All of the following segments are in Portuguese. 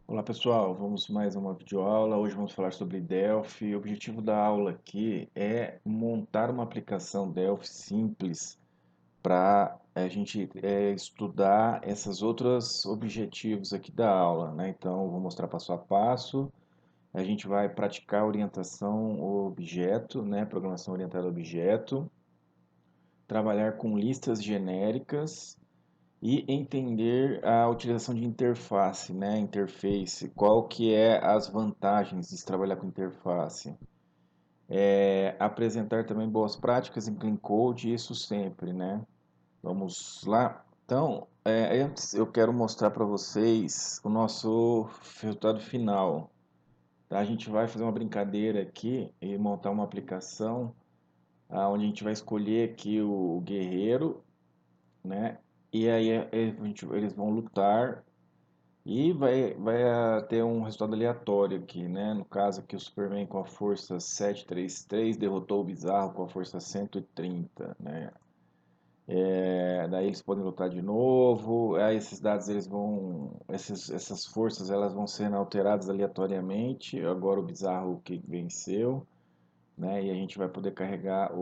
Olá pessoal, vamos mais uma videoaula. Hoje vamos falar sobre Delphi. O objetivo da aula aqui é montar uma aplicação Delphi simples para a gente estudar esses outros objetivos aqui da aula, né? Então, eu vou mostrar passo a passo. A gente vai praticar orientação ao objeto, né? Programação orientada a objeto, trabalhar com listas genéricas e entender a utilização de interface, né? Interface, qual que é as vantagens de se trabalhar com interface. Apresentar também boas práticas em Clean Code, isso sempre, né? Vamos lá? Então, antes eu quero mostrar para vocês o nosso resultado final. Tá? A gente vai fazer uma brincadeira aqui e montar uma aplicação onde a gente vai escolher aqui o guerreiro, né? E aí eles vão lutar. E vai ter um resultado aleatório aqui, né? No caso aqui o Superman com a força 733 derrotou o Bizarro com a força 130, né? Daí eles podem lutar de novo. Aí esses dados essas forças elas vão sendo alteradas aleatoriamente. Agora o Bizarro que venceu, né? E a gente vai poder carregar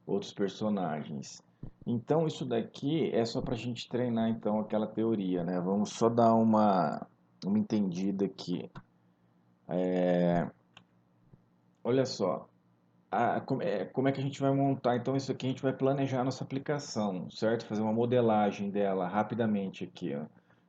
outros personagens. Então isso daqui é só para a gente treinar então aquela teoria, né? Vamos só dar uma entendida aqui. Olha só, como é que a gente vai montar? Então isso aqui a gente vai planejar a nossa aplicação, certo? Fazer uma modelagem dela rapidamente aqui, ó.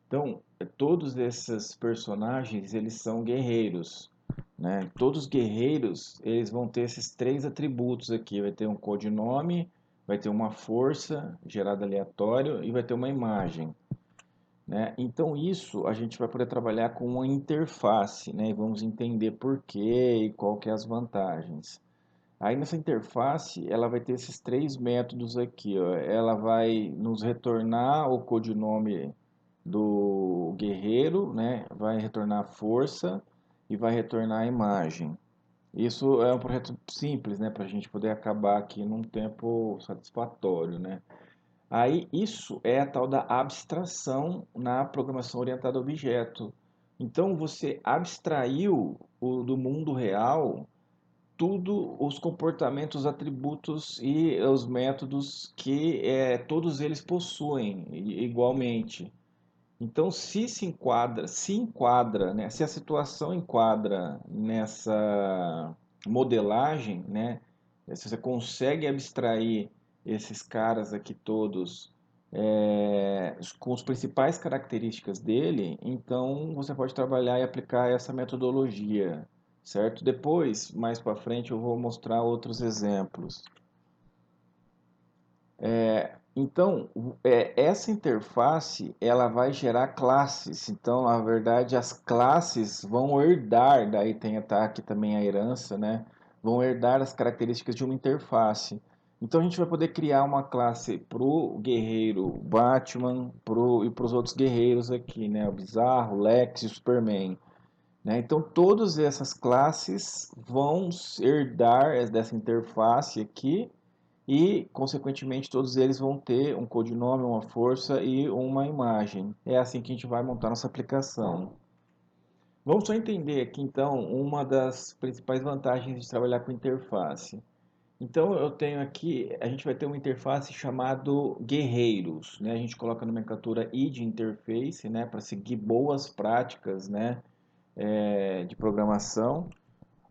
Então, todos esses personagens, eles são guerreiros, né? Todos os guerreiros, eles vão ter esses três atributos aqui. Vai ter um codinome, vai ter uma força gerada aleatório e vai ter uma imagem, né? Então isso a gente vai poder trabalhar com uma interface, né? E vamos entender por quê e qual que é as vantagens. Aí nessa interface, ela vai ter esses três métodos aqui, ó. Ela vai nos retornar o codinome do guerreiro, né? Vai retornar a força e vai retornar a imagem. Isso é um projeto simples, né? Para a gente poder acabar aqui num tempo satisfatório, né? Aí isso é a tal da abstração na programação orientada a objeto. Então você abstraiu do mundo real tudo os comportamentos, os atributos e os métodos que todos eles possuem igualmente. Então, se enquadra, né, se a situação enquadra nessa modelagem, né, se você consegue abstrair esses caras aqui todos com as principais características dele, então você pode trabalhar e aplicar essa metodologia, certo? Depois, mais para frente, eu vou mostrar outros exemplos. Então, essa interface ela vai gerar classes. Então, na verdade, as classes vão herdar, daí tem aqui também a herança, né? Vão herdar as características de uma interface. Então, a gente vai poder criar uma classe para o guerreiro Batman e para os outros guerreiros aqui, né? O Bizarro, o Lex e o Superman. Né? Então, todas essas classes vão herdar dessa interface aqui e, consequentemente, todos eles vão ter um codinome, uma força e uma imagem. É assim que a gente vai montar nossa aplicação. Vamos só entender aqui, então, uma das principais vantagens de trabalhar com interface. Então, eu tenho aqui, a gente vai ter uma interface chamado guerreiros, né? A gente coloca a nomenclatura I de interface, né? Para seguir boas práticas, né? De programação.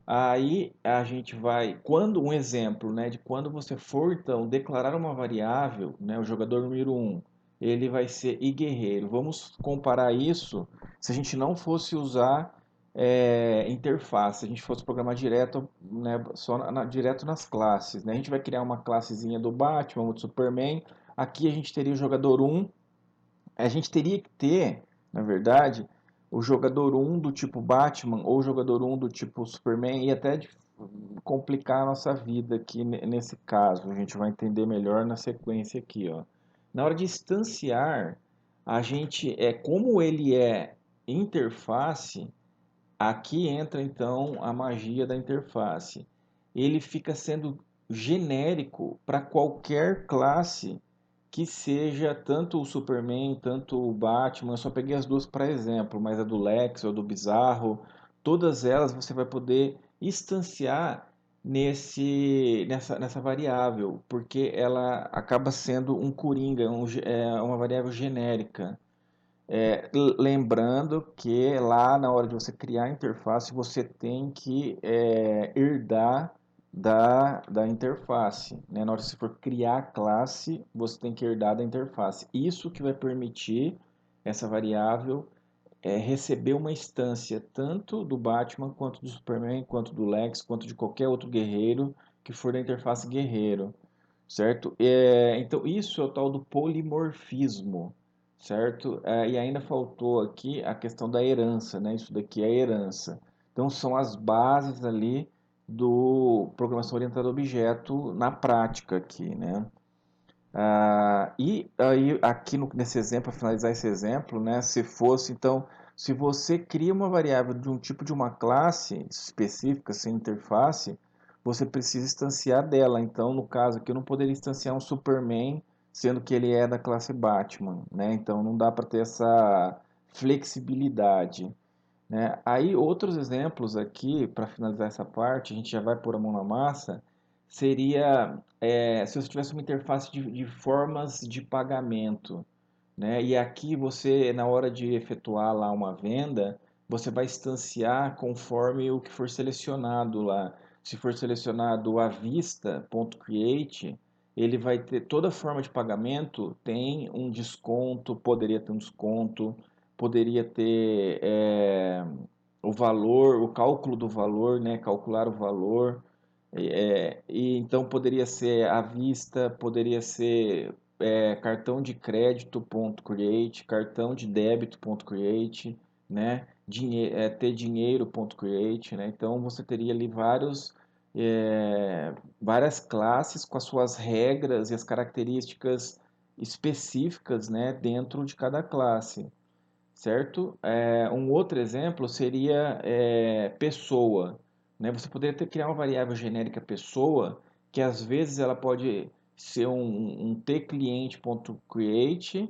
Aí a gente vai, quando um exemplo, né, de quando você for então declarar uma variável, né, o jogador número um, ele vai ser i guerreiro. Vamos comparar isso se a gente não fosse usar interface, se a gente fosse programar direto, né, direto nas classes, né? A gente vai criar uma classezinha do Batman, do Superman. Aqui a gente teria o jogador um. A gente teria que ter, na verdade, o jogador um do tipo Batman ou o jogador um do tipo Superman e até de complicar a nossa vida aqui nesse caso. A gente vai entender melhor na sequência aqui, ó. Na hora de instanciar, a gente como ele é interface, aqui entra então a magia da interface. Ele fica sendo genérico para qualquer classe que seja tanto o Superman, tanto o Batman. Eu só peguei as duas para exemplo, mas a do Lex ou do Bizarro, todas elas você vai poder instanciar nessa variável, porque ela acaba sendo um coringa, uma variável genérica. Lembrando que lá na hora de você criar a interface, você tem que herdar da interface, né? Na hora que você for criar a classe, você tem que herdar da interface. Isso que vai permitir essa variável receber uma instância tanto do Batman, quanto do Superman, quanto do Lex, quanto de qualquer outro guerreiro que for da interface guerreiro, certo? Então, isso é o tal do polimorfismo, certo? E ainda faltou aqui a questão da herança, né? Isso daqui é herança. Então, são as bases ali do programação orientada a objeto na prática aqui, né? E aí, aqui nesse exemplo, para finalizar esse exemplo, né, se fosse, então, se você cria uma variável de um tipo de uma classe específica, sem interface, você precisa instanciar dela. Então, no caso aqui, eu não poderia instanciar um Superman, sendo que ele é da classe Batman, né? Então, não dá para ter essa flexibilidade, né? Aí, outros exemplos aqui, para finalizar essa parte, a gente já vai pôr a mão na massa, seria se você tivesse uma interface de formas de pagamento, né? E aqui você, na hora de efetuar lá uma venda, você vai instanciar conforme o que for selecionado lá. Se for selecionado à vista.create, ele vai ter toda forma de pagamento, tem um desconto, poderia ter um desconto, poderia ter o valor, o cálculo do valor, né? Calcular o valor. E então poderia ser à vista, poderia ser cartão de crédito.create, cartão de débito.create, né? Ter dinheiro.create, né? Então você teria ali várias classes com as suas regras e as características específicas, né? Dentro de cada classe, certo? Um outro exemplo seria pessoa, né? Você poderia criar uma variável genérica pessoa, que às vezes ela pode ser um tclient.create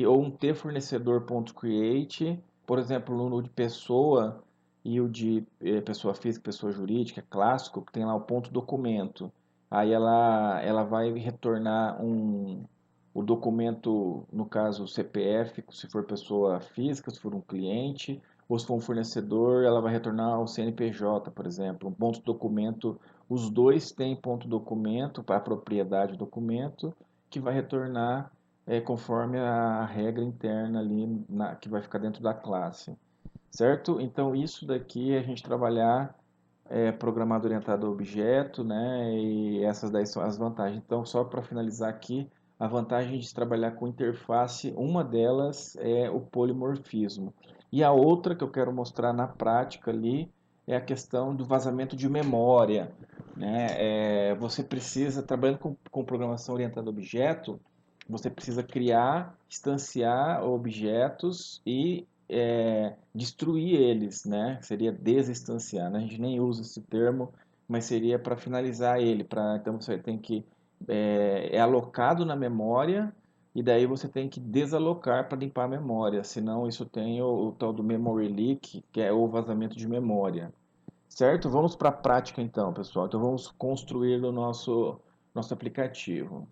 ou um tfornecedor.create, por exemplo, no de pessoa e o de pessoa física, pessoa jurídica, clássico, que tem lá o ponto documento. Aí ela vai retornar o documento, no caso, o CPF, se for pessoa física, se for um cliente, ou se for um fornecedor, ela vai retornar o CNPJ, por exemplo. Um ponto documento, os dois têm ponto documento, para a propriedade do documento, que vai retornar conforme a regra interna ali, que vai ficar dentro da classe. Certo? Então, isso daqui é a gente trabalhar programado orientado a objeto, né? E essas daí são as vantagens. Então, só para finalizar aqui, a vantagem de trabalhar com interface, uma delas é o polimorfismo. E a outra que eu quero mostrar na prática ali é a questão do vazamento de memória, né? Você precisa, trabalhando com programação orientada a objeto, você precisa criar, instanciar objetos e destruir eles, né? Seria desinstanciar, né? A gente nem usa esse termo, mas seria para finalizar ele. Então você tem que é alocado na memória e daí você tem que desalocar para limpar a memória. Senão isso tem o tal do memory leak, que é o vazamento de memória. Certo? Vamos para a prática então, pessoal. Então vamos construir o nosso aplicativo.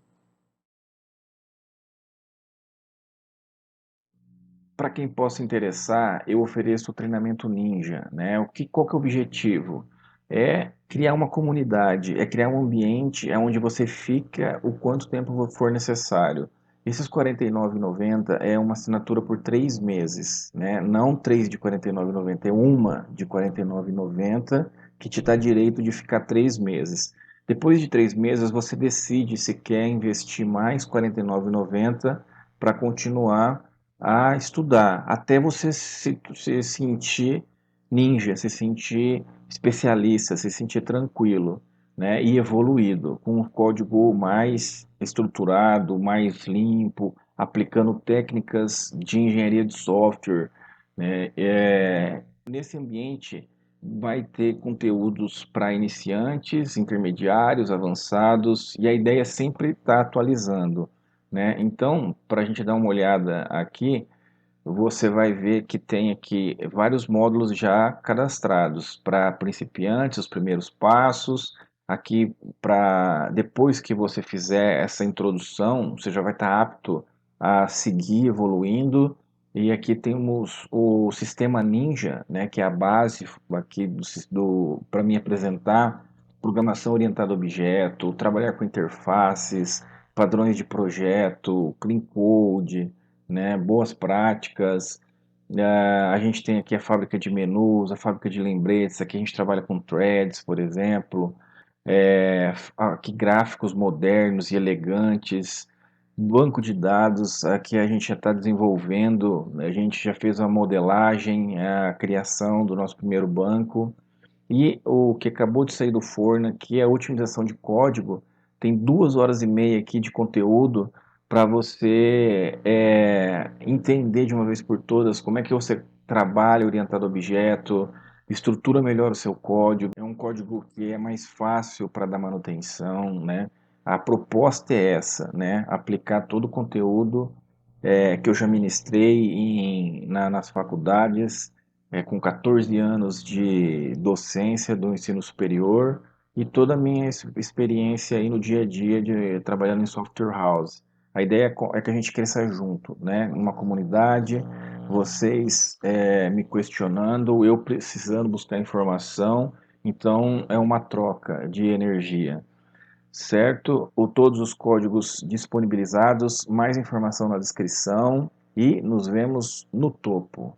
Para quem possa interessar, eu ofereço o treinamento Ninja, né? Qual que é o objetivo? É criar uma comunidade, é criar um ambiente onde você fica o quanto tempo for necessário. Esses R$ 49,90 é uma assinatura por 3 meses, né? Não três de R$ 49,90, é uma de R$ 49,90 que te dá direito de ficar 3 meses. Depois de 3 meses, você decide se quer investir mais R$ 49,90 para continuar a estudar, até você se sentir ninja, se sentir especialista, se sentir tranquilo, né? E evoluído, com um código mais estruturado, mais limpo, aplicando técnicas de engenharia de software, né? Nesse ambiente vai ter conteúdos para iniciantes, intermediários, avançados, e a ideia é sempre estar atualizando. né? Então, para a gente dar uma olhada aqui, você vai ver que tem aqui vários módulos já cadastrados para principiantes, os primeiros passos. Aqui, para depois que você fizer essa introdução, você já vai estar apto a seguir evoluindo. E aqui temos o sistema Ninja, né, que é a base aqui para me apresentar programação orientada a objeto, trabalhar com interfaces, padrões de projeto, clean code, né, boas práticas. A gente tem aqui a fábrica de menus, a fábrica de lembretes, aqui a gente trabalha com threads, por exemplo, aqui gráficos modernos e elegantes, banco de dados, aqui a gente já está desenvolvendo, a gente já fez a modelagem, a criação do nosso primeiro banco, e o que acabou de sair do forno aqui é a otimização de código. Tem 2 horas e meia aqui de conteúdo para você entender de uma vez por todas como é que você trabalha orientado a objeto, estrutura melhor o seu código. É um código que é mais fácil para dar manutenção, né? A proposta é essa, né? Aplicar todo o conteúdo que eu já ministrei nas faculdades, com 14 anos de docência do ensino superior e toda a minha experiência aí no dia a dia de trabalhando em software house. A ideia é que a gente cresça junto, né? Uma comunidade, vocês me questionando, eu precisando buscar informação, então é uma troca de energia, certo? Todos os códigos disponibilizados, mais informação na descrição e nos vemos no topo.